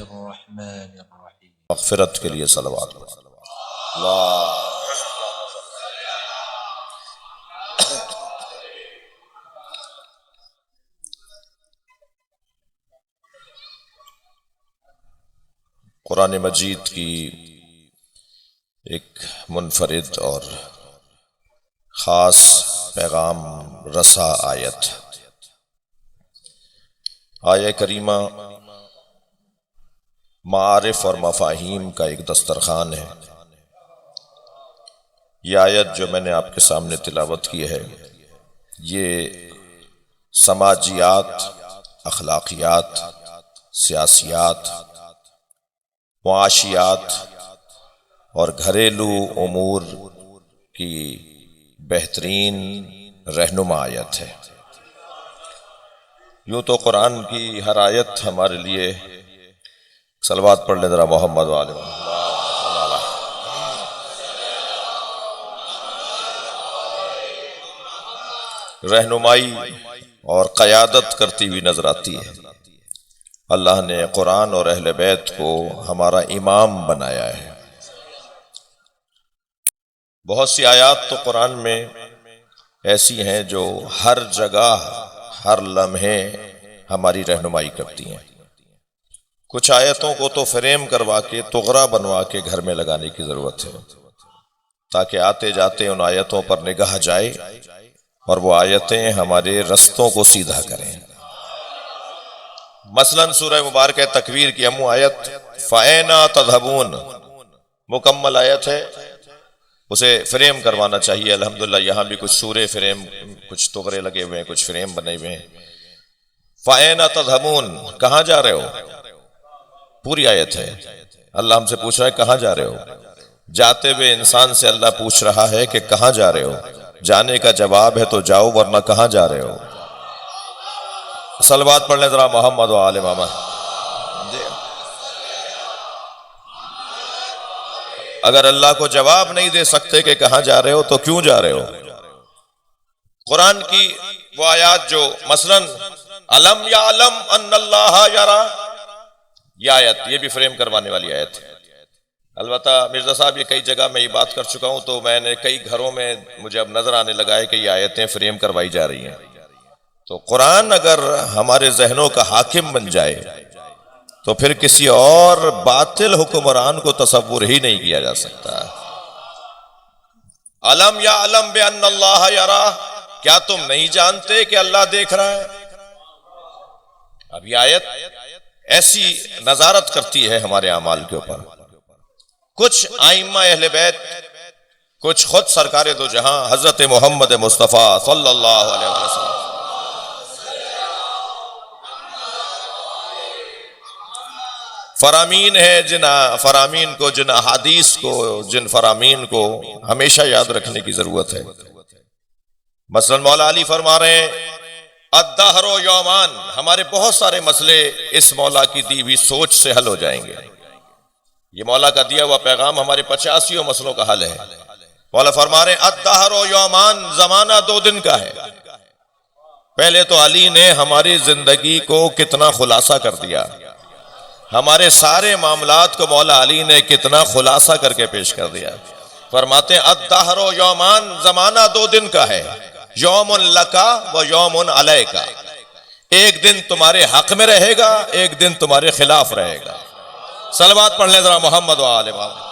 الرحمن الرحیم۔ مغفرت کے لیے صلوات اللہ۔ قرآن مجید کی ایک منفرد اور خاص پیغام رسا آیت، آیہ کریمہ معارف اور مفاہیم کا ایک دسترخوان ہے۔ یہ آیت جو میں نے آپ کے سامنے تلاوت کی ہے، یہ سماجیات، اخلاقیات، سیاسیات، معاشیات اور گھریلو امور کی بہترین رہنما آیت ہے۔ یوں تو قرآن کی ہر آیت ہمارے لیے، صلوات پڑھ لیں ذرا محمد و آل محمد، رہنمائی اور قیادت کرتی ہوئی نظر آتی ہے۔ اللہ نے قرآن اور اہل بیت کو ہمارا امام بنایا ہے۔ بہت سی آیات تو قرآن میں ایسی ہیں جو ہر جگہ ہر لمحے ہماری رہنمائی کرتی ہیں۔ کچھ آیتوں کو تو فریم کروا کے، تغرا بنوا کے گھر میں لگانے کی ضرورت ہے، تاکہ آتے جاتے ان آیتوں پر نگاہ جائے اور وہ آیتیں ہمارے رستوں کو سیدھا کریں۔ مثلا سورہ مبارکہ تکویر کی امو آیت فَأَيْنَ تَذْهَبُونَ مکمل آیت ہے، اسے فریم کروانا چاہیے۔ الحمدللہ یہاں بھی کچھ سورے فریم، کچھ تغرے لگے ہوئے ہیں، کچھ فریم بنے ہوئے ہیں۔ فَأَيْنَ تَذْهَبُونَ کہاں جا رہے ہو؟ پوری آیت ہے۔ اللہ ہم سے پوچھ رہا ہے کہاں جا رہے ہو؟ جاتے ہوئے انسان سے اللہ پوچھ رہا ہے کہ کہاں جا رہے ہو؟ جانے کا جواب ہے تو جاؤ، ورنہ کہاں جا رہے ہو؟ صلوات پڑھ لیں ذرا محمد و آل محمد۔ اگر اللہ کو جواب نہیں دے سکتے کہ کہاں جا رہے ہو تو کیوں جا رہے ہو؟ قرآن کی وہ آیات جو مثلا الم یعلم ان اللہ یرا، یہ آیت، یہ بھی فریم کروانے والی آیت ہے۔ البتہ مرزا صاحب یہ کئی جگہ میں یہ بات کر چکا ہوں، تو میں نے کئی گھروں میں مجھے اب نظر آنے لگا ہے کہ یہ آیتیں فریم کروائی جا رہی ہیں۔ تو قرآن اگر ہمارے ذہنوں کا حاکم بن جائے تو پھر کسی اور باطل حکمران کو تصور ہی نہیں کیا جا سکتا۔ الم یعلم بان اللہ یرا، کیا تم نہیں جانتے کہ اللہ دیکھ رہا ہے؟ اب یہ آیت ایسی نظارت کرتی ہے ہمارے اعمال کے اوپر۔ کچھ ائمہ اہل بیت، کچھ خود سرکار دو جہاں حضرت محمد مصطفیٰ صلی اللہ علیہ وسلم فرامین ہیں، جن احادیث کو، جن فرامین کو ہمیشہ یاد رکھنے کی ضرورت ہے۔ مثلا مولا علی فرما رہے ہیں الدہر یومان، ہمارے بہت سارے مسئلے اس مولا کی دی ہوئی سوچ سے حل ہو جائیں گے۔ یہ مولا کا دیا ہوا پیغام ہمارے 85 مسئلوں کا حل ہے۔ مولا فرما رہے ہیں الدہر یومان، زمانہ 2 دن کا ہے۔ پہلے تو علی نے ہماری زندگی کو کتنا خلاصہ کر دیا، ہمارے سارے معاملات کو مولا علی نے کتنا خلاصہ کر کے پیش کر دیا۔ فرماتے ہیں الدہر یومان، زمانہ 2 دن کا ہے، یوم لکا و یوم علیکا، ایک دن تمہارے حق میں رہے گا، ایک دن تمہارے خلاف رہے گا۔ صلوات پڑھ لیں ذرا محمد و آل محمد۔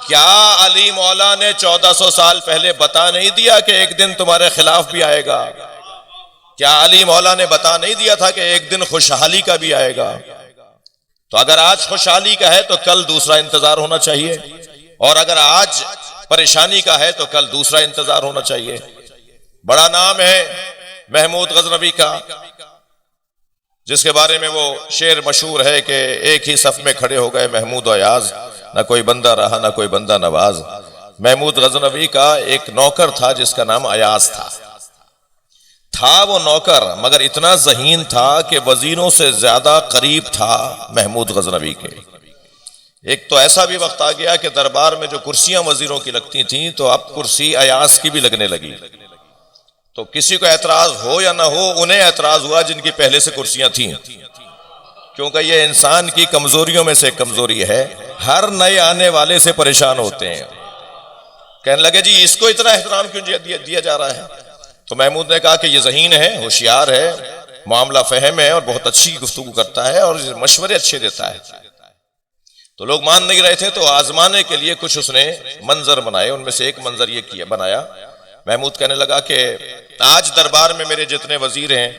کیا علی مولا نے 1400 سال پہلے بتا نہیں دیا کہ ایک دن تمہارے خلاف بھی آئے گا؟ کیا علی مولا نے بتا نہیں دیا تھا کہ ایک دن خوشحالی کا بھی آئے گا؟ تو اگر آج خوشحالی کا ہے تو کل دوسرا انتظار ہونا چاہیے، اور اگر آج پریشانی کا ہے تو کل دوسرا انتظار ہونا چاہیے۔ بڑا نام ہے محمود غزنوی کا، جس کے بارے میں وہ شعر مشہور ہے کہ ایک ہی صف میں کھڑے ہو گئے محمود و ایاز، نہ کوئی بندہ رہا نہ کوئی بندہ نواز۔ محمود غزنوی کا ایک نوکر تھا جس کا نام ایاز تھا وہ نوکر، مگر اتنا ذہین تھا کہ وزیروں سے زیادہ قریب تھا محمود غزنوی کے۔ ایک تو ایسا بھی وقت آ گیا کہ دربار میں جو کرسیاں وزیروں کی لگتی تھیں تو اب کرسی ایاز کی بھی لگنے لگی۔ تو کسی کو اعتراض ہو یا نہ ہو، انہیں اعتراض ہوا جن کی پہلے سے کرسیاں تھیں، کیونکہ یہ انسان کی کمزوریوں میں سے کمزوری ہے، ہر نئے آنے والے سے پریشان ہوتے ہیں، کہنے لگے جی اس کو اتنا احترام کیوں دیا جا رہا ہے؟ تو محمود نے کہا کہ یہ ذہین ہے، ہوشیار ہے، معاملہ فہم ہے، اور بہت اچھی گفتگو کرتا ہے اور مشورے اچھے دیتا ہے۔ تو لوگ مان نہیں رہے تھے، تو آزمانے کے لیے کچھ اس نے منظر بنائے، ان میں سے ایک منظر یہ بنایا، محمود کہنے لگا کہ آج دربار میں میرے جتنے وزیر ہیں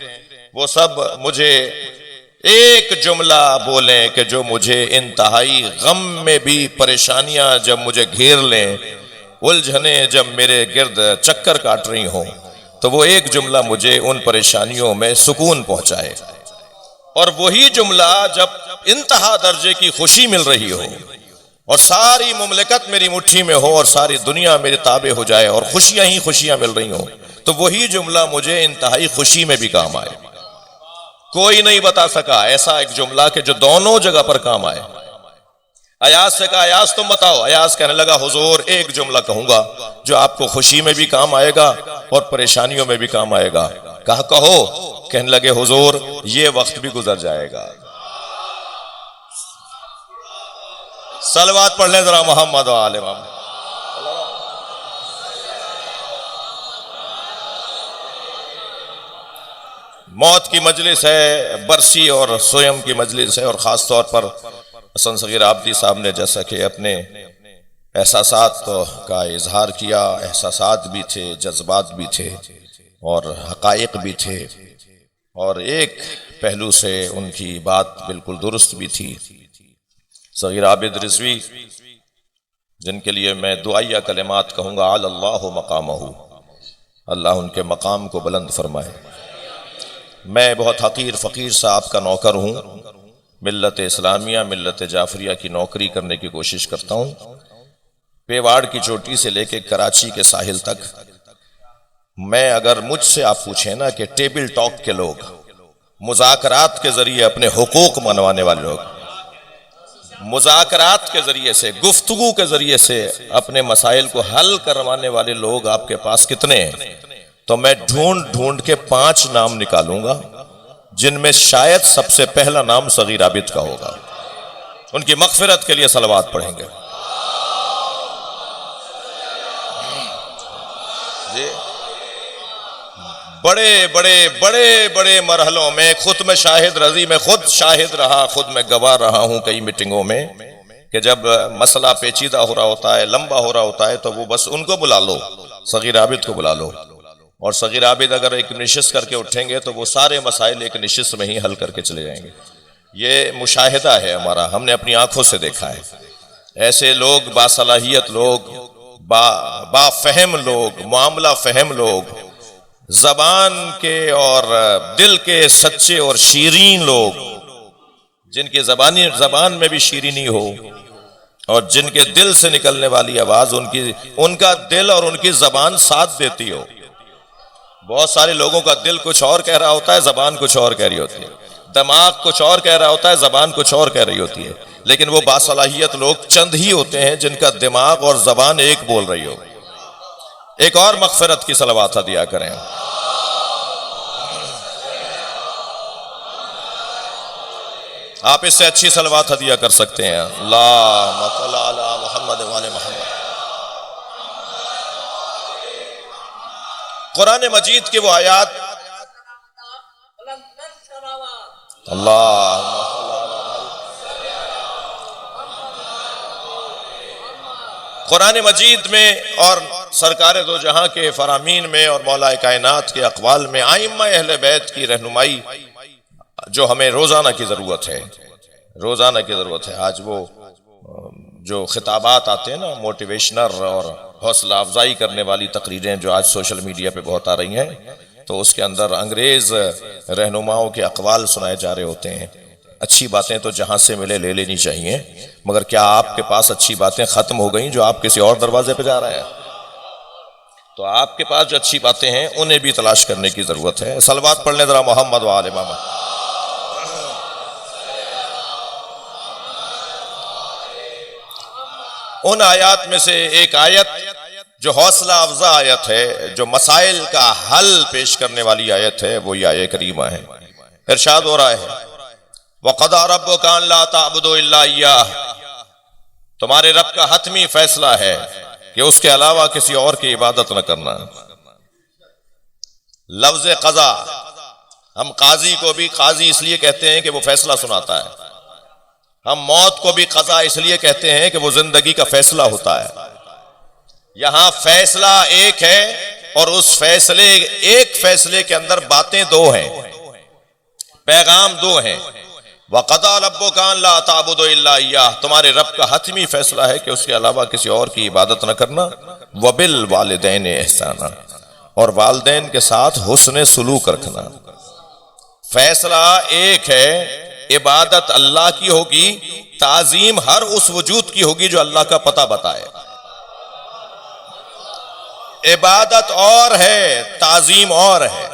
وہ سب مجھے ایک جملہ بولیں کہ جو مجھے انتہائی غم میں بھی، پریشانیاں جب مجھے گھیر لیں، الجھنیں جب میرے گرد چکر کاٹ رہی ہوں، تو وہ ایک جملہ مجھے ان پریشانیوں میں سکون پہنچائے، اور وہی جملہ جب انتہا درجے کی خوشی مل رہی ہو اور ساری مملکت میری مٹھی میں ہو اور ساری دنیا میرے تابع ہو جائے اور خوشیاں ہی خوشیاں مل رہی ہوں، تو وہی جملہ مجھے انتہائی خوشی میں بھی کام آئے۔ کوئی نہیں بتا سکا ایسا ایک جملہ کہ جو دونوں جگہ پر کام آئے۔ ایاز سے کہا ایاز تم بتاؤ، ایاز کہنے لگا حضور ایک جملہ کہوں گا جو آپ کو خوشی میں بھی کام آئے گا اور پریشانیوں میں بھی کام آئے گا۔ کہا کہو۔ کہنے لگے حضور یہ وقت بھی گزر جائے گا۔ صلوات پڑھ لیں ذرا محمد و آل محمد۔ موت کی مجلس ہے، برسی اور سویم کی مجلس ہے، اور خاص طور پر حسن صغیر عابدی صاحب نے جیسا کہ اپنے احساسات کا اظہار کیا، احساسات بھی تھے، جذبات بھی تھے اور حقائق بھی تھے، اور ایک پہلو سے ان کی بات بالکل درست بھی تھی۔ صغیر عابد رضوی جن کے لیے میں دعائیہ کلمات کہوں گا، علی اللہ مقامہ، اللہ ان کے مقام کو بلند فرمائے۔ میں بہت حقیر فقیر صاحب کا نوکر ہوں، ملت اسلامیہ، ملت جعفریہ کی نوکری کرنے کی کوشش کرتا ہوں، پیواڑ کی چوٹی سے لے کے کراچی کے ساحل تک۔ میں اگر مجھ سے آپ پوچھیں نا کہ ٹیبل ٹاک کے لوگ، مذاکرات کے ذریعے اپنے حقوق منوانے والے لوگ، مذاکرات کے ذریعے سے، گفتگو کے ذریعے سے اپنے مسائل کو حل کروانے والے لوگ آپ کے پاس کتنے ہیں، تو میں ڈھونڈ ڈھونڈ کے 5 نام نکالوں گا، جن میں شاید سب سے پہلا نام صغیر عابد کا ہوگا۔ ان کی مغفرت کے لیے صلوات پڑھیں گے۔ جی بڑے بڑے بڑے بڑے مرحلوں میں خود میں شاہد رضی، میں خود شاہد رہا، خود میں گواہ رہا ہوں کئی میٹنگوں میں، کہ جب مسئلہ پیچیدہ ہو رہا ہوتا ہے، لمبا ہو رہا ہوتا ہے، تو وہ بس ان کو بلا لو، صغیر عابد کو بلا لو، اور صغیر عابد اگر ایک نشست کر کے اٹھیں گے تو وہ سارے مسائل ایک نشست میں ہی حل کر کے چلے جائیں گے۔ یہ مشاہدہ ہے ہمارا، ہم نے اپنی آنکھوں سے دیکھا ہے۔ ایسے لوگ، باصلاحیت لوگ، با فہم لوگ، معاملہ فہم لوگ، زبان کے اور دل کے سچے اور شیرین لوگ، جن کی زبان میں بھی شیرینی ہو اور جن کے دل سے نکلنے والی آواز ان کا دل اور ان کی زبان ساتھ دیتی ہو۔ بہت سارے لوگوں کا دل کچھ اور کہہ رہا ہوتا ہے، زبان کچھ اور کہہ رہی ہوتی ہے، دماغ کچھ اور کہہ رہا ہوتا ہے، زبان کچھ اور کہہ رہی ہوتی ہے، لیکن وہ باصلاحیت لوگ چند ہی ہوتے ہیں جن کا دماغ اور زبان ایک بول رہی ہو۔ ایک اور مغفرت کی صلوات ہدیہ کریں۔ آپ اس سے اچھی صلوات ہدیہ کر سکتے ہیں۔ اللہم صل علی محمد و آل محمد۔ قرآن مجید کی وہ آیات، اللہ قرآن مجید میں اور سرکار دو جہاں کے فرامین میں اور مولا کائنات کے اقوال میں ائمہ اہل بیت کی رہنمائی جو ہمیں روزانہ کی ضرورت ہے، روزانہ کی ضرورت ہے۔ آج وہ جو خطابات آتے ہیں نا، موٹیویشنل اور حوصلہ افزائی کرنے والی تقریریں جو آج سوشل میڈیا پہ بہت آ رہی ہیں، تو اس کے اندر انگریز رہنماؤں کے اقوال سنائے جا رہے ہوتے ہیں۔ اچھی باتیں تو جہاں سے ملے لے لینی چاہیے، مگر کیا آپ کے پاس اچھی باتیں ختم ہو گئیں جو آپ کسی اور دروازے پہ جا رہے ہیں؟ تو آپ کے پاس جو اچھی باتیں ہیں انہیں بھی تلاش کرنے کی ضرورت ہے۔ صلوات پڑھ لیں ذرا محمد و آل محمد۔ ان آیات میں سے ایک آیت جو حوصلہ افزا آیت ہے، جو مسائل کا حل پیش کرنے والی آیت ہے، وہ یہ آیت کریمہ ہے۔ ارشاد ہو رہا ہے وَقَضَىٰ رَبُّكَ أَلَّا تَعْبُدُوا إِلَّا إِيَّاهُ، تمہارے رب کا حتمی فیصلہ ہے کہ اس کے علاوہ کسی اور کی عبادت نہ کرنا۔ لفظ قضا، ہم قاضی کو بھی قاضی اس لیے کہتے ہیں کہ وہ فیصلہ سناتا ہے، ہم موت کو بھی قضا اس لیے کہتے ہیں کہ وہ زندگی کا فیصلہ ہوتا ہے۔ یہاں فیصلہ ایک ہے اور اس فیصلے، ایک فیصلے کے اندر باتیں دو ہیں، پیغام دو ہیں۔ وَقَضَىٰ رَبُّكَ أَلَّا تَعْبُدُوا إِلَّا إِيَّاهُ، تمہارے رب کا حتمی فیصلہ ہے کہ اس کے علاوہ کسی اور کی عبادت نہ کرنا۔ وَبِالْوَالِدَيْنِ إِحْسَانًا، اور والدین کے ساتھ حسن سلوک رکھنا۔ فیصلہ ایک ہے، عبادت اللہ کی ہوگی، تعظیم ہر اس وجود کی ہوگی جو اللہ کا پتہ بتائے۔ عبادت اور ہے، تعظیم اور ہے۔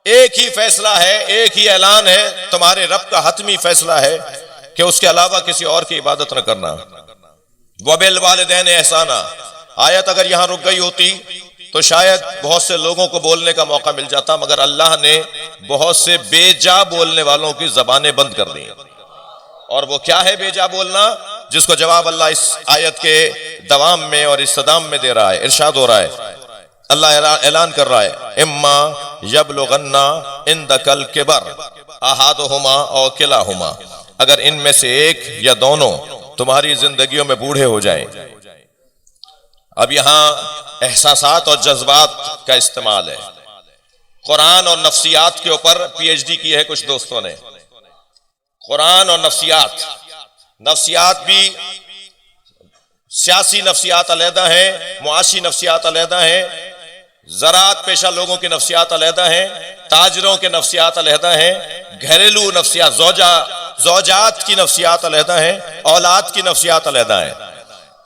ایک ہی فیصلہ ہے، ایک ہی اعلان ہے، تمہارے رب کا حتمی فیصلہ ہے کہ اس کے علاوہ کسی اور کی عبادت نہ کرنا۔ وَبِالْوَالِدَيْنِ إِحْسَانًا، آیت اگر یہاں رک گئی ہوتی تو شاید بہت سے لوگوں کو بولنے کا موقع مل جاتا، مگر اللہ نے بہت سے بے جا بولنے والوں کی زبانیں بند کر دی۔ اور وہ کیا ہے بے جا بولنا، جس کو جواب اللہ اس آیت کے دوام میں اور استدام میں دے رہا ہے۔ ارشاد ہو رہا ہے، اللہ اعلان کر رہا ہے اما یبلغن عندک الکبر احدہما او کلاہما، اگر ان میں سے ایک یا دونوں تمہاری زندگیوں میں بوڑھے ہو جائیں۔ اب یہاں احساسات اور جذبات کا استعمال ہے۔ قرآن اور نفسیات کے اوپر پی ایچ ڈی کی ہے کچھ دوستوں نے۔ قرآن اور نفسیات، نفسیات بھی سیاسی نفسیات علیحدہ ہیں، معاشی نفسیات علیحدہ ہیں، زراعت پیشہ لوگوں کی نفسیات علیحدہ ہیں، تاجروں کے نفسیات علیحدہ ہیں، گھریلو نفسیات، زوجات کی نفسیات علیحدہ ہیں، اولاد کی نفسیات علیحدہ ہیں۔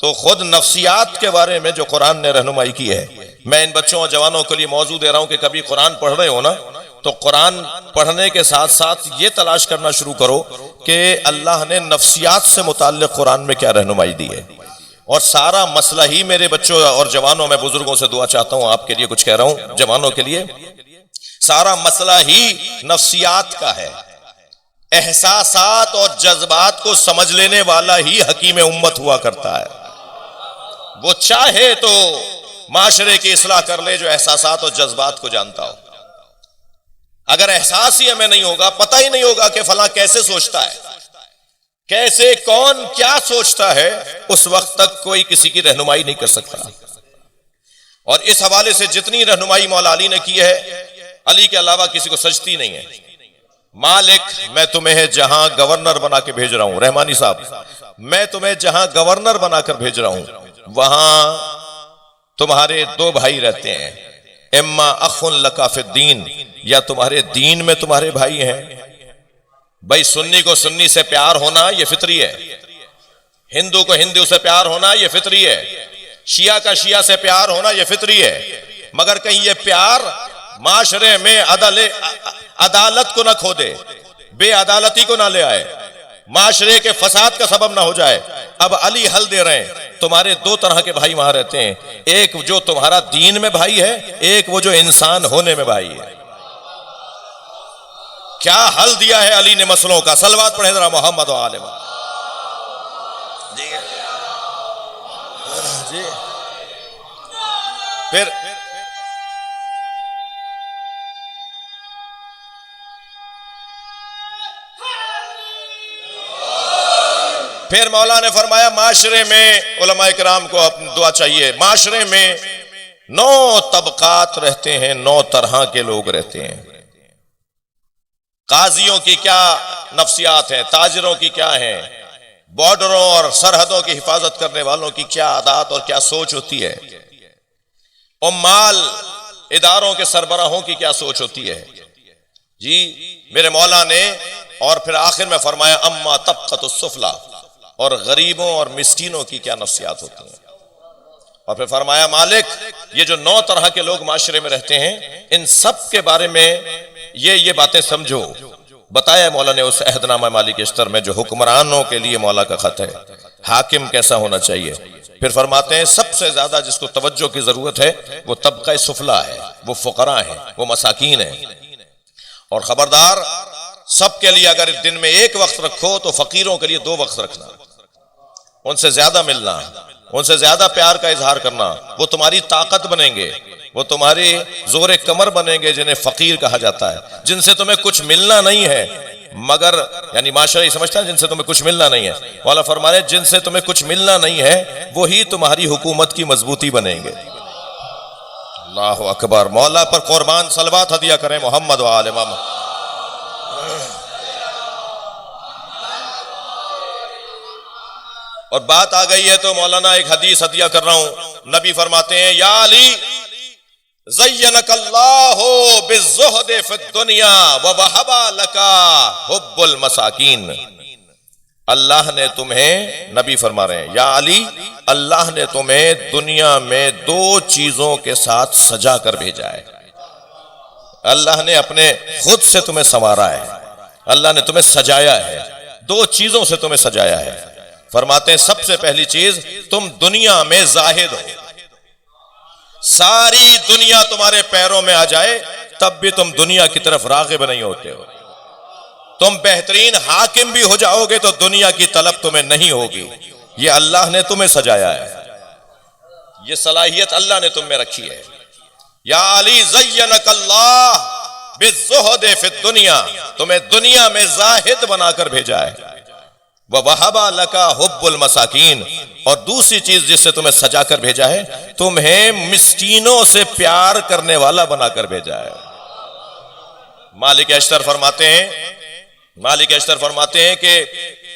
تو خود نفسیات کے بارے میں جو قرآن نے رہنمائی کی ہے، میں ان بچوں اور جوانوں کے لیے موضوع دے رہا ہوں کہ کبھی قرآن پڑھ رہے ہو نا، تو قرآن پڑھنے کے ساتھ ساتھ یہ تلاش کرنا شروع کرو کہ اللہ نے نفسیات سے متعلق قرآن میں کیا رہنمائی دی ہے۔ اور سارا مسئلہ ہی میرے بچوں اور جوانوں، میں بزرگوں سے دعا چاہتا ہوں، آپ کے لیے کچھ کہہ رہا ہوں، جوانوں کے لیے، سارا مسئلہ ہی نفسیات کا ہے۔ احساسات اور جذبات کو سمجھ لینے والا ہی حکیم امت ہوا کرتا ہے۔ وہ چاہے تو معاشرے کی اصلاح کر لے جو احساسات اور جذبات کو جانتا ہو۔ اگر احساس ہی ہمیں نہیں ہوگا، پتہ ہی نہیں ہوگا کہ فلاں کیسے سوچتا ہے، کیسے، کون کیا سوچتا ہے، اس وقت تک کوئی کسی کی رہنمائی نہیں کر سکتا۔ اور اس حوالے سے جتنی رہنمائی مولا علی نے کی ہے، علی کے علاوہ کسی کو سجتی نہیں ہے۔ مالک، میں تمہیں جہاں گورنر بنا کے بھیج رہا ہوں، رحمانی صاحب، میں تمہیں جہاں گورنر بنا کر بھیج رہا ہوں، وہاں تمہارے دو بھائی رہتے ہیں، اما اخ لک فی الدین، یا تمہارے دین میں تمہارے بھائی ہیں۔ بھائی سنی کو سنی سے پیار ہونا یہ فطری ہے، ہندو کو ہندو سے پیار ہونا یہ فطری ہے، شیعہ کا شیعہ سے پیار ہونا یہ فطری ہے، مگر کہیں یہ پیار معاشرے میں عدالت کو نہ کھو دے، بے عدالتی کو نہ لے آئے، معاشرے کے فساد کا سبب نہ ہو جائے۔ اب علی حل دے رہے ہیں، تمہارے دو طرح کے بھائی وہاں رہتے ہیں، ایک جو تمہارا دین میں بھائی ہے، ایک وہ جو انسان ہونے میں بھائی ہے۔ کیا حل دیا ہے علی نے مسئلوں کا، صلوات پڑھیں ذرا محمد و آل محمد۔ جی پھر مولا نے فرمایا معاشرے میں علماء کرام کو اپنی دعا چاہیے، معاشرے میں 9 طبقات رہتے ہیں، 9 طرح کے لوگ رہتے ہیں۔ قاضیوں کی کیا نفسیات ہیں، تاجروں کی کیا ہیں، بارڈروں اور سرحدوں کی حفاظت کرنے والوں کی کیا عادات اور کیا سوچ ہوتی ہے، عمال اداروں کے سربراہوں کی کیا سوچ ہوتی ہے۔ جی میرے مولا نے اور پھر آخر میں فرمایا اما طبقۃ السفلی، اور غریبوں اور مسکینوں کی کیا نفسیات ہوتی ہیں۔ اور پھر فرمایا مالک، یہ جو 9 طرح کے لوگ معاشرے میں رہتے ہیں، ان سب کے بارے میں یہ باتیں سمجھو۔ بتایا مولا نے اس عہد نامہ مالی کے اشتر میں جو حکمرانوں کے لیے مولا کا خط ہے، حاکم کیسا ہونا چاہیے. پھر فرماتے ہیں سب سے زیادہ جس کو توجہ کی ضرورت ہے وہ طبقہ سفلا ہے، وہ فقراء ہیں، وہ مساکین ہیں. اور خبردار، سب کے لیے اگر دن میں ایک وقت رکھو تو فقیروں کے لیے 2 وقت رکھنا، ان سے زیادہ ملنا، ان سے زیادہ پیار کا اظہار کرنا. وہ تمہاری طاقت بنیں گے، وہ تمہاری زور کمر بنیں گے، جنہیں فقیر کہا جاتا ہے، جن سے تمہیں کچھ ملنا نہیں ہے مگر، یعنی معاشرہ یہ سمجھتا ہے جن سے تمہیں کچھ ملنا نہیں ہے. مولا فرمانے جن سے تمہیں کچھ ملنا نہیں ہے وہی تمہاری حکومت کی مضبوطی بنیں گے. اللہ اکبر. مولا پر قربان صلوات ہدیہ کریں محمد و آل محمد. اور بات آ گئی ہے تو مولانا ایک حدیث ہدیہ کر رہا ہوں. نبی فرماتے ہیں یا علی زینک اللہ بالزہد فی الدنیا ووہب لک حب المساکین. اللہ نے تمہیں، نبی فرما رہے ہیں یا علی، اللہ نے تمہیں دنیا میں 2 چیزوں کے ساتھ سجا کر بھیجا ہے. اللہ نے اپنے خود سے تمہیں سنوارا ہے، اللہ نے تمہیں سجایا ہے، 2 چیزوں سے تمہیں سجایا ہے. فرماتے ہیں سب سے پہلی چیز، تم دنیا میں زاہد ہو. ساری دنیا تمہارے پیروں میں آ جائے تب بھی تم دنیا کی طرف راغب نہیں ہوتے ہو. تم بہترین حاکم بھی ہو جاؤ گے تو دنیا کی طلب تمہیں نہیں ہوگی. یہ اللہ نے تمہیں سجایا ہے، یہ صلاحیت اللہ نے تم میں رکھی ہے. یا علی زینک اللہ بالزہد فی الدنیا، تمہیں دنیا میں زاہد بنا کر بھیجا ہے. وَوَهَبَ لَكَ حُبُّ الْمَسَاكِينَ، اور دوسری چیز جس سے تمہیں سجا کر بھیجا ہے، تمہیں مسکینوں سے پیار کرنے والا بنا کر بھیجا ہے. مالک اشتر فرماتے ہیں کہ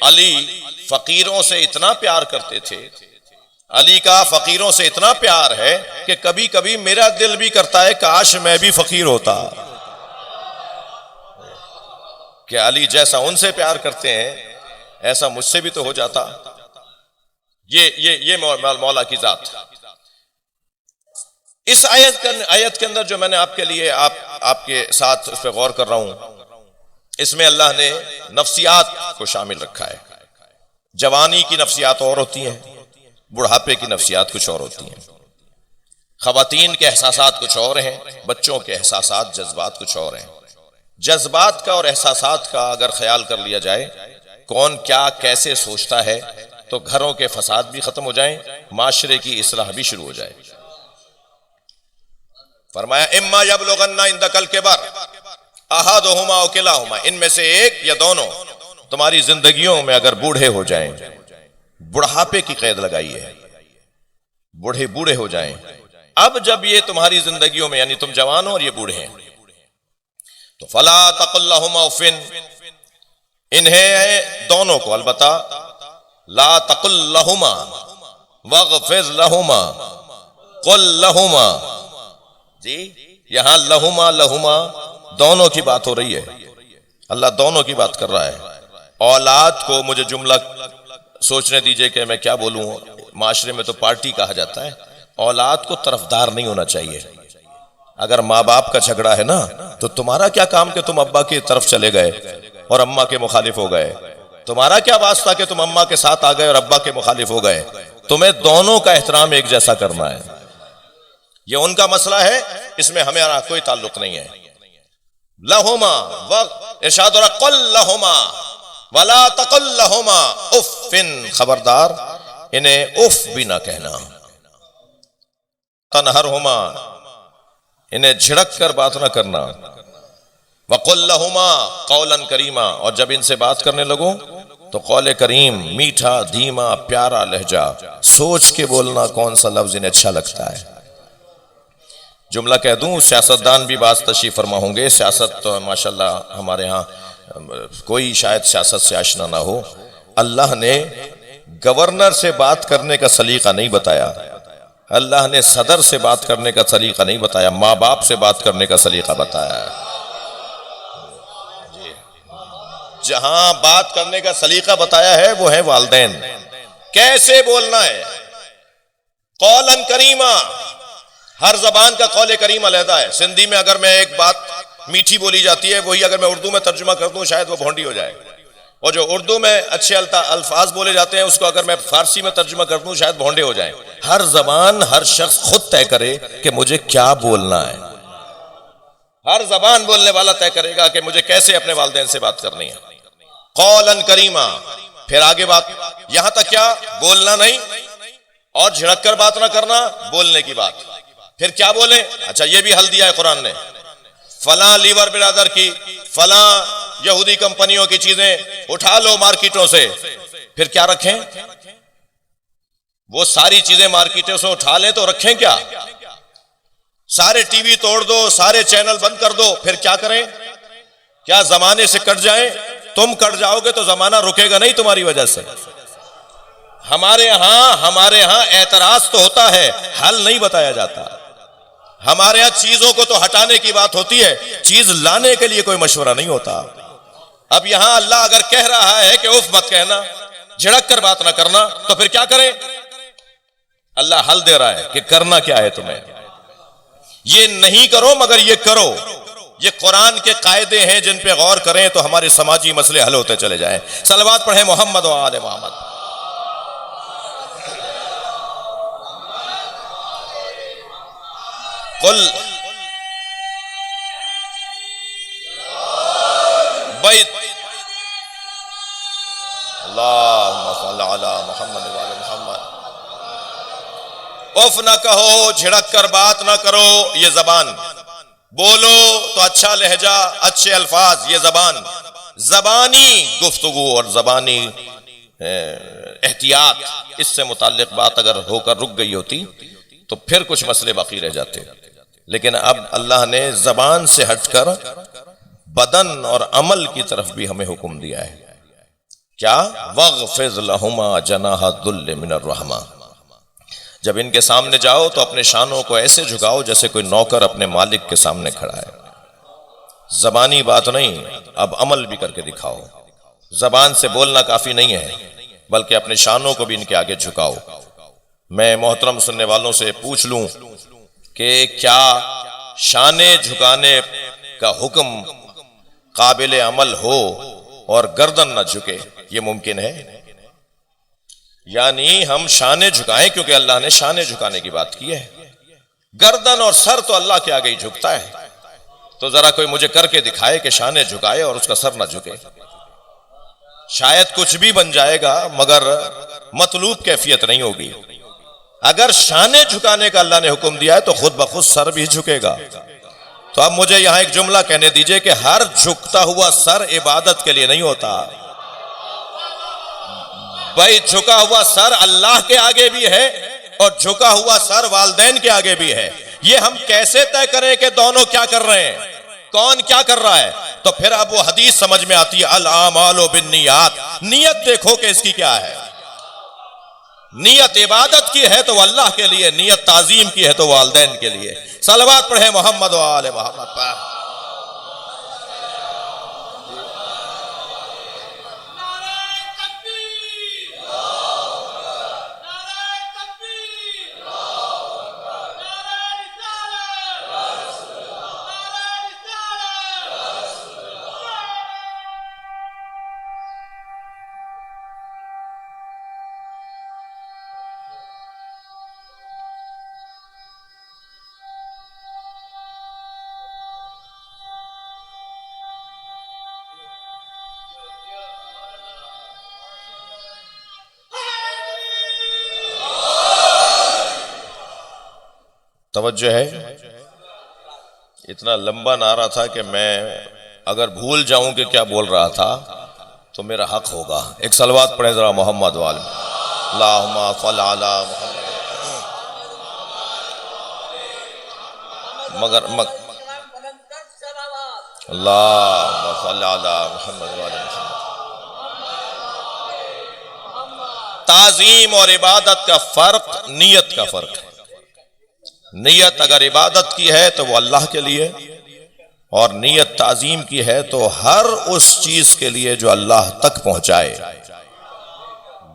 علی فقیروں سے اتنا پیار کرتے تھے، علی کا فقیروں سے اتنا پیار ہے کہ کبھی کبھی میرا دل بھی کرتا ہے کاش میں بھی فقیر ہوتا، کہ علی جیسا ان سے پیار کرتے ہیں ایسا مجھ سے بھی تو ہو جاتا. یہ مولا کی ذات. اس آیت کے اندر جو میں نے آپ کے لیے آپ کے ساتھ اس پہ غور کر رہا ہوں، اس میں اللہ نے نفسیات کو شامل رکھا ہے. جوانی کی نفسیات اور ہوتی ہیں، بڑھاپے کی نفسیات کچھ اور ہوتی ہیں، خواتین کے احساسات کچھ اور ہیں، بچوں کے احساسات جذبات کچھ اور ہیں. جذبات کا اور احساسات کا اگر خیال کر لیا جائے، کون کیا کیسے سوچتا ہے، تو گھروں کے فساد بھی ختم ہو جائیں، معاشرے کی اصلاح بھی شروع ہو جائے. فرمایا اما یبلغن عندک الکبر احدہما او کلاہما، ان میں سے ایک یا دونوں تمہاری زندگیوں میں اگر بوڑھے ہو جائیں، بڑھاپے کی قید لگائی ہے، بوڑھے ہو جائیں. اب جب یہ تمہاری زندگیوں میں، یعنی تم جوان ہو اور یہ بوڑھے ہیں، تو فلا تقل لہما اف، انہیں دونوں کو البتہ لا تقل لہما واغفر لہما قل لہما. جی یہاں لہما دونوں کی بات ہو رہی ہے، اللہ دونوں کی بات کر رہا ہے. اولاد کو، مجھے جملہ سوچنے دیجئے کہ میں کیا بولوں، معاشرے میں تو پارٹی کہا جاتا ہے، اولاد کو طرفدار نہیں ہونا چاہیے. اگر ماں باپ کا جھگڑا ہے نا تو تمہارا کیا کام کہ تم ابا کی طرف چلے گئے اور اماں کے مخالف ہو گئے، تمہارا کیا واسطہ کہ تم اماں کے ساتھ آ گئے اور ابا کے مخالف ہو گئے. تمہیں دونوں کا احترام ایک جیسا کرنا ہے. یہ ان کا مسئلہ ہے، اس میں ہمارا کوئی تعلق نہیں ہے. لہما ارشاد اور قل لہما ولا تقل لہما اف، خبردار انہیں اف بھی نہ کہنا. تنہرہما، انہیں جھڑک کر بات نہ کرنا. وقل لہما قولا کریما، اور جب ان سے بات کرنے لگو تو قول کریم، میٹھا دھیما پیارا لہجہ، سوچ کے بولنا کون سا لفظ انہیں اچھا لگتا ہے. جملہ کہہ دوں، سیاستدان بھی بعض تشریف فرما ہوں گے. سیاست تو ماشاءاللہ ہمارے ہاں کوئی شاید سیاست سے آشنا نہ ہو. اللہ نے گورنر سے بات کرنے کا سلیقہ نہیں بتایا، اللہ نے صدر سے بات کرنے کا سلیقہ نہیں بتایا، ماں باپ سے بات کرنے کا سلیقہ بتایا ہے. جہاں بات کرنے کا سلیقہ بتایا ہے وہ ہے والدین، کیسے بولنا ہے. قولاً کریما، ہر زبان کا قول کریم علیحدہ ہے. سندھی میں اگر میں ایک بات میٹھی بولی جاتی ہے، وہی اگر میں اردو میں ترجمہ کر دوں شاید وہ بھونڈی ہو جائے. اور جو اردو میں اچھے الفاظ بولے جاتے ہیں اس کو اگر میں فارسی میں ترجمہ کر دوں شاید بھونڈے ہو جائیں. ہر زبان ہر شخص خود طے کرے کہ مجھے کیا بولنا ہے. ہر زبان بولنے والا طے کرے گا کہ مجھے کیسے اپنے والدین سے بات کرنی ہے. قولا کریما. پھر آگے بات یہاں تک کیا بولنا نہیں اور جھڑک کر بات نہ کرنا بولنے کی بات. پھر کیا بولیں؟ اچھا یہ بھی حل دیا ہے قرآن نے. فلاں لیور برادر کی فلاں یہودی کمپنیوں کی چیزیں اٹھا لو مارکیٹوں سے. پھر کیا رکھیں؟ وہ ساری چیزیں مارکیٹوں سے اٹھا لیں تو رکھیں کیا؟ سارے ٹی وی توڑ دو, سارے چینل بند کر دو. پھر کیا کریں؟ کیا زمانے سے کٹ جائیں؟ تم کٹ جاؤ گے تو زمانہ رکے گا نہیں تمہاری وجہ سے. ہمارے ہاں اعتراض تو ہوتا ہے, حل نہیں بتایا جاتا. ہمارے ہاں چیزوں کو تو ہٹانے کی بات ہوتی ہے, چیز لانے کے لیے کوئی مشورہ نہیں ہوتا. اب یہاں اللہ اگر کہہ رہا ہے کہ اف مت کہنا, جھڑک کر بات نہ کرنا, تو پھر کیا کریں؟ اللہ حل دے رہا ہے کہ کرنا کیا ہے تمہیں. یہ نہیں کرو مگر یہ کرو. یہ قرآن کے قاعدے ہیں جن پہ غور کریں تو ہمارے سماجی مسئلے حل ہوتے چلے جائیں. صلوات پڑھیں محمد و آل محمد. قل بیت اللہم صلی علی محمد و آل محمد. اف نہ کہو, جھڑک کر بات نہ کرو, یہ زبان. بولو تو اچھا لہجہ, اچھے الفاظ, یہ زبان. زبانی گفتگو اور زبانی احتیاط, اس سے متعلق بات اگر ہو کر رک گئی ہوتی تو پھر کچھ مسئلے باقی رہ جاتے. لیکن اب اللہ نے زبان سے ہٹ کر بدن اور عمل کی طرف بھی ہمیں حکم دیا ہے. کیا؟ وَاغْفِضْ لَهُمَا جَنَاحَ الذُّلِّ مِنَ الرَّحْمَةِ. جب ان کے سامنے جاؤ تو اپنے شانوں کو ایسے جھکاؤ جیسے کوئی نوکر اپنے مالک کے سامنے کھڑا ہے. زبانی بات نہیں, اب عمل بھی کر کے دکھاؤ. زبان سے بولنا کافی نہیں ہے بلکہ اپنے شانوں کو بھی ان کے آگے جھکاؤ. میں محترم سننے والوں سے پوچھ لوں کہ کیا شانے جھکانے کا حکم قابل عمل ہو اور گردن نہ جھکے؟ یہ ممکن ہے؟ یعنی ہم شانے جھکائیں کیونکہ اللہ نے شانے جھکانے کی بات کی ہے. گردن اور سر تو اللہ کے آگے ہی جھکتا ہے. تو ذرا کوئی مجھے کر کے دکھائے کہ شانے جھکائے اور اس کا سر نہ جھکے. شاید کچھ بھی بن جائے گا مگر مطلوب کیفیت نہیں ہوگی. اگر شانے جھکانے کا اللہ نے حکم دیا ہے تو خود بخود سر بھی جھکے گا. تو اب مجھے یہاں ایک جملہ کہنے دیجئے کہ ہر جھکتا ہوا سر عبادت کے لیے نہیں ہوتا. بھائی جھکا ہوا سر اللہ کے آگے بھی ہے اور جھکا ہوا سر والدین کے آگے بھی ہے. یہ ہم کیسے طے کریں کہ دونوں کیا کر رہے ہیں, کون کیا کر رہا ہے؟ تو پھر اب وہ حدیث سمجھ میں آتی ہے, الاعمال بالنیات. نیت دیکھو کہ اس کی کیا ہے. نیت عبادت کی ہے تو وہ اللہ کے لیے, نیت تعظیم کی ہے تو والدین کے لیے. صلوات پڑھیں محمد و آل محمد پر. توجہ ہے. اتنا لمبا نعرہ تھا کہ میں اگر بھول جاؤں کہ کیا بول رہا تھا تو میرا حق ہوگا. ایک صلوات پڑھیں ذرا محمد والے. اللہم صل علی محمد. اللہم صل علی محمد والے محمد. تعظیم اور عبادت کا فرق نیت کا فرق ہے. نیت اگر عبادت کی ہے تو وہ اللہ کے لیے, اور نیت تعظیم کی ہے تو ہر اس چیز کے لیے جو اللہ تک پہنچائے.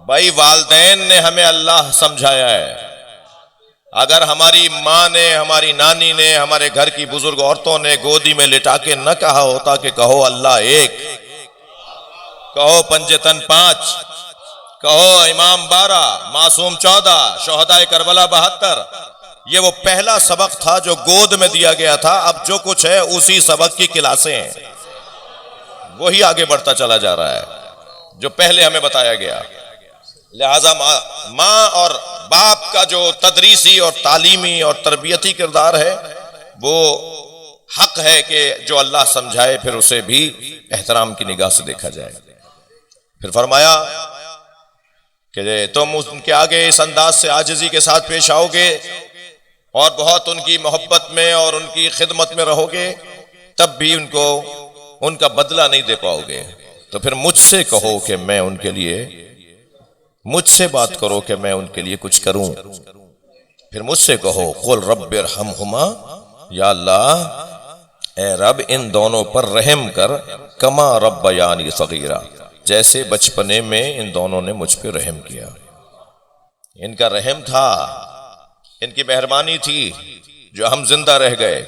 بھائی والدین نے ہمیں اللہ سمجھایا ہے. اگر ہماری ماں نے, ہماری نانی نے, ہمارے گھر کی بزرگ عورتوں نے گودی میں لٹا کے نہ کہا ہوتا کہ کہو اللہ ایک, کہو پنجتن 5، کہو امام 12، معصوم 14، شہدائے کربلا 72۔ یہ وہ پہلا سبق تھا جو گود میں دیا گیا تھا، اب جو کچھ ہے اسی سبق کی کلاسیں ہیں، وہی آگے بڑھتا چلا جا رہا ہے جو پہلے ہمیں بتایا گیا۔ لہذا ماں اور باپ کا جو تدریسی اور تعلیمی اور تربیتی کردار ہے وہ حق ہے کہ جو اللہ سمجھائے پھر اسے بھی احترام کی نگاہ سے دیکھا جائے۔ پھر فرمایا کہ تم ان کے آگے اس انداز سے عاجزی کے ساتھ پیش آؤ گے اور بہت ان کی محبت میں اور ان کی خدمت میں رہو گے، تب بھی ان کو ان کا بدلہ نہیں دے پاؤ گے، تو پھر مجھ سے کہو کہ میں ان کے لیے، مجھ سے بات کرو کہ میں ان کے لیے کچھ کروں۔ پھر مجھ سے کہو قل رب ارحمہما، یا اللہ اے رب ان دونوں پر رحم کر، کما ربیانی صغیرا، جیسے بچپنے میں ان دونوں نے مجھ پہ رحم کیا۔ ان کا رحم تھا، ان کی مہربانی تھی جو ہم زندہ رہ گئے،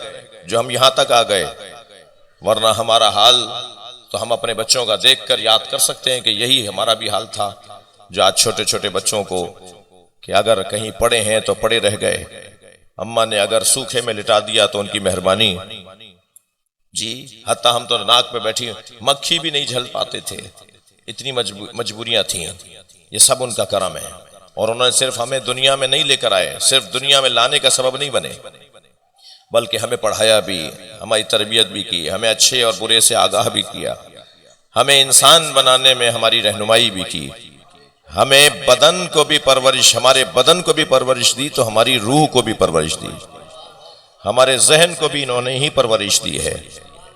جو ہم یہاں تک آ گئے، ورنہ ہمارا حال تو ہم اپنے بچوں کا دیکھ کر یاد کر سکتے ہیں کہ یہی ہمارا بھی حال تھا، جو آج چھوٹے چھوٹے بچوں کو کہ اگر کہیں پڑے ہیں تو پڑے رہ گئے، اماں نے اگر سوکھے میں لٹا دیا تو ان کی مہربانی، جی حتیٰ ہم تو ناک پہ بیٹھی مکھی بھی نہیں جھل پاتے تھے، اتنی مجبوریاں تھیں، یہ سب ان کا کرم ہے۔ اور انہوں نے صرف ہمیں دنیا میں نہیں لے کر آئے، صرف دنیا میں لانے کا سبب نہیں بنے، بلکہ ہمیں پڑھایا بھی، ہماری تربیت بھی کی، ہمیں اچھے اور برے سے آگاہ بھی کیا، ہمیں انسان بنانے میں ہماری رہنمائی بھی کی، ہمیں بدن کو بھی پرورش، ہمارے بدن کو بھی پرورش دی تو ہماری روح کو بھی پرورش دی، ہمارے ذہن کو بھی انہوں نے ہی پرورش دی ہے۔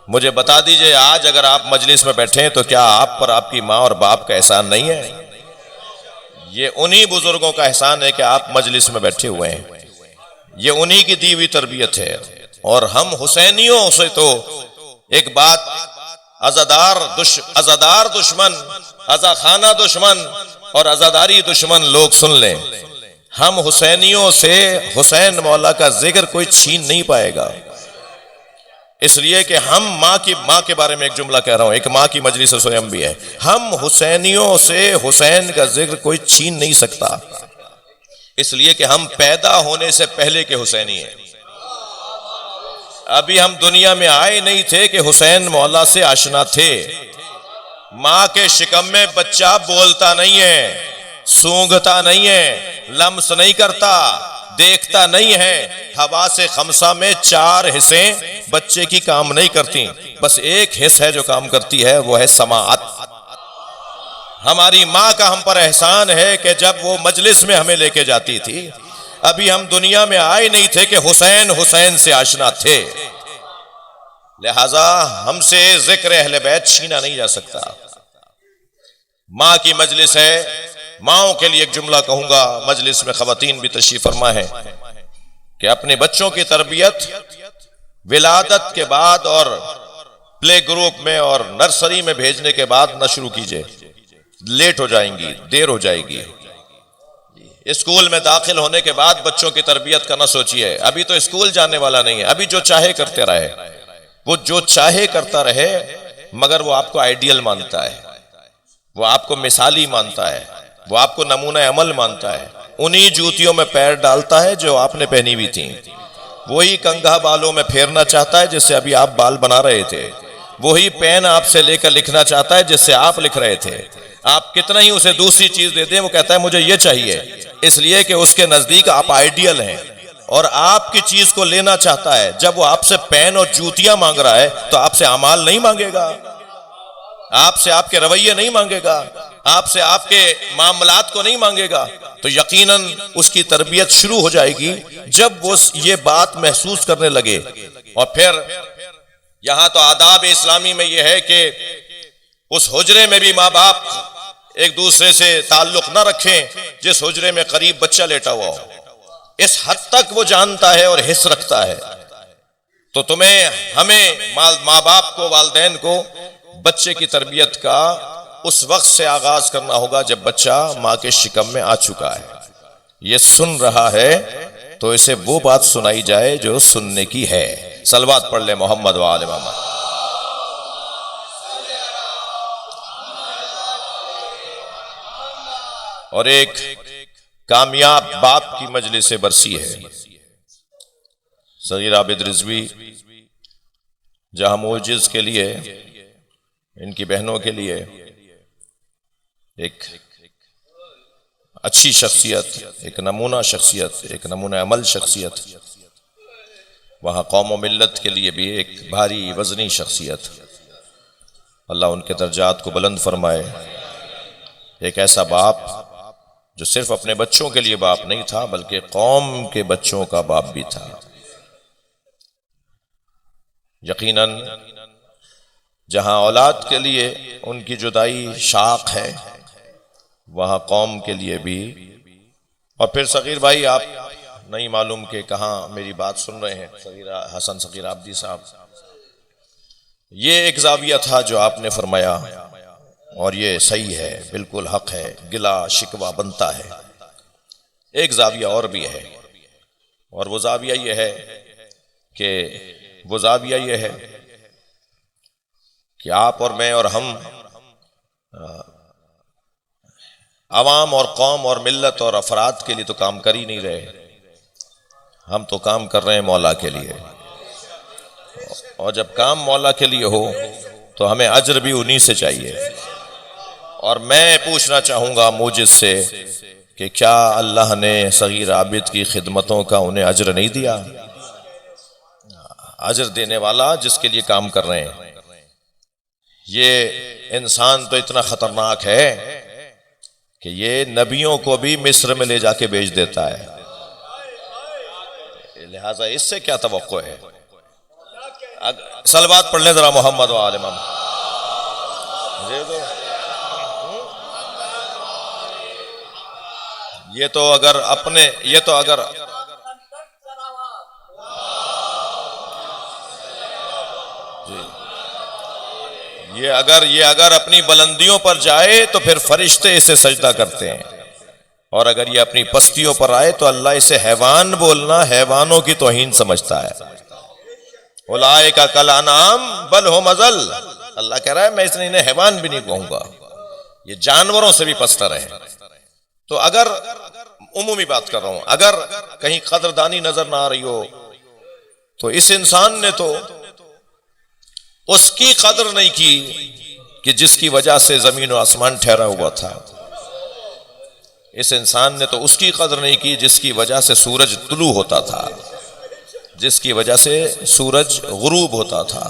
مجھے بتا دیجئے آج اگر آپ مجلس میں بیٹھے ہیں تو کیا آپ پر آپ کی ماں اور باپ کا احسان نہیں ہے؟ یہ انہی بزرگوں کا احسان ہے کہ آپ مجلس میں بیٹھے ہوئے ہیں، یہ انہی کی دی ہوئی تربیت ہے۔ اور ہم حسینیوں سے تو ایک بات، عزادار دشمن، عزا خانہ دشمن اور عزاداری دشمن لوگ سن لیں، ہم حسینیوں سے حسین مولا کا ذکر کوئی چھین نہیں پائے گا، اس لیے کہ ہم ماں کے بارے میں ایک جملہ کہہ رہا ہوں، ایک ماں کی مجلس سویم بھی ہے، ہم حسینیوں سے حسین کا ذکر کوئی چھین نہیں سکتا، اس لیے کہ ہم پیدا ہونے سے پہلے کے حسینی ہیں، ابھی ہم دنیا میں آئے نہیں تھے کہ حسین مولا سے آشنا تھے۔ ماں کے شکم میں بچہ بولتا نہیں ہے، سونگھتا نہیں ہے، لمس نہیں کرتا، دیکھتا نہیں ہے، حواس خمسہ میں 4 حصیں بچے کی کام نہیں کرتی، بس ایک حص ہے جو کام کرتی ہے، وہ ہے سماعت۔ ہماری ماں کا ہم پر احسان ہے کہ جب وہ مجلس میں ہمیں لے کے جاتی تھی، ابھی ہم دنیا میں آئے نہیں تھے کہ حسین سے آشنا تھے، لہذا ہم سے ذکر اہل بیت چھینا نہیں جا سکتا۔ ماں کی مجلس ہے، ماؤں کے لیے ایک جملہ کہوں گا، مجلس میں خواتین بھی تشریف فرما ہے، کہ اپنے بچوں کی تربیت ولادت کے بعد اور پلے گروپ میں اور نرسری میں بھیجنے کے بعد نہ شروع کیجئے، لیٹ ہو جائیں گی، دیر ہو جائے گی۔ اسکول میں داخل ہونے کے بعد بچوں کی تربیت کا نہ سوچیے، ابھی تو اسکول جانے والا نہیں ہے، ابھی جو چاہے کرتے رہے، وہ جو چاہے کرتا رہے، مگر وہ آپ کو آئیڈیل مانتا ہے، وہ آپ کو مثالی مانتا ہے، وہ آپ کو نمونہ عمل مانتا ہے، انہی جوتیوں میں پیر ڈالتا ہے جو آپ نے پہنی ہوئی تھیں، وہی کنگھا بالوں میں پھیرنا چاہتا ہے جس سے ابھی آپ بال بنا رہے تھے، وہی پین آپ سے لے کر لکھنا چاہتا ہے جس سے آپ لکھ رہے تھے۔ آپ کتنا ہی اسے دوسری چیز دے دیں وہ کہتا ہے مجھے یہ چاہیے، اس لیے کہ اس کے نزدیک آپ آئیڈیل ہیں اور آپ کی چیز کو لینا چاہتا ہے۔ جب وہ آپ سے پین اور جوتیاں مانگ رہا ہے تو آپ سے اعمال نہیں مانگے گا، آپ سے آپ کے رویے نہیں مانگے گا، آپ سے آپ کے معاملات کو نہیں مانگے گا، تو یقیناً اس کی تربیت شروع ہو جائے گی جب وہ یہ بات محسوس کرنے لگے۔ اور پھر یہاں تو آداب اسلامی میں یہ ہے کہ اس حجرے میں بھی ماں باپ ایک دوسرے سے تعلق نہ رکھیں جس حجرے میں قریب بچہ لیٹا ہوا ہو، اس حد تک وہ جانتا ہے اور حس رکھتا ہے۔ تو ہمیں ماں باپ کو، والدین کو بچے کی تربیت کا اس وقت سے آغاز کرنا ہوگا جب بچہ ماں کے شکم میں آ چکا ہے، یہ سن رہا ہے تو اسے وہ بات سنائی جائے جو سننے کی ہے۔ صلوات پڑھ لیں محمد و آل محمد۔ اور ایک کامیاب باپ کی مجلس برسی ہے۔ صغیر عابد رضوی جہاں معجز کے لیے، ان کی بہنوں کے لیے ایک اچھی شخصیت، ایک نمونہ شخصیت، ایک نمونہ عمل شخصیت، وہاں قوم و ملت کے لیے بھی ایک بھاری وزنی شخصیت۔ اللہ ان کے درجات کو بلند فرمائے۔ ایک ایسا باپ جو صرف اپنے بچوں کے لیے باپ نہیں تھا بلکہ قوم کے بچوں کا باپ بھی تھا۔ یقیناً جہاں اولاد کے لیے ان کی جدائی شاق ہے، وہاں قوم کے لیے بھی۔ اور پھر صغیر بھائی، آپ نہیں معلوم کہ کہاں میری بات سن رہے ہیں، حسن صغیر عابدی صاحب، یہ ایک زاویہ تھا جو آپ نے فرمایا، اور یہ صحیح ہے، بالکل حق ہے، گلا شکوہ بنتا ہے۔ ایک زاویہ اور بھی ہے، اور وہ زاویہ یہ ہے کہ آپ اور میں اور ہم عوام اور قوم اور ملت اور افراد کے لیے تو کام کر ہی نہیں رہے، ہم تو کام کر رہے ہیں مولا کے لیے، اور جب کام مولا کے لیے ہو تو ہمیں اجر بھی انہی سے چاہیے۔ اور میں پوچھنا چاہوں گا موجز سے کہ کیا اللہ نے صغیر عابد کی خدمتوں کا انہیں اجر نہیں دیا؟ اجر دینے والا جس کے لیے کام کر رہے ہیں۔ یہ انسان تو اتنا خطرناک ہے کہ یہ نبیوں کو بھی مصر میں لے جا کے بیچ دیتا ہے، لہٰذا اس سے کیا توقع ہے؟ صلوات پڑھ لیں ذرا محمد و آل محمد۔ یہ تو اگر یہ اگر اپنی بلندیوں پر جائے تو پھر فرشتے اسے سجدہ کرتے ہیں، اور اگر یہ اپنی پستیوں پر آئے تو اللہ اسے حیوان بولنا حیوانوں کی توہین سمجھتا ہے۔ اولئک کالانعام بل ھم اضل، اللہ کہہ رہا ہے میں انہیں حیوان بھی نہیں کہوں گا، یہ جانوروں سے بھی پستر ہیں۔ تو اگر عمومی بات کر رہا ہوں، اگر کہیں قدردانی نظر نہ آ رہی ہو تو اس انسان نے تو اس کی قدر نہیں کی کہ جس کی وجہ سے زمین و آسمان ٹھہرا ہوا تھا۔ اس انسان نے تو اس کی قدر نہیں کی جس کی وجہ سے سورج طلوع ہوتا تھا، جس کی وجہ سے سورج غروب ہوتا تھا۔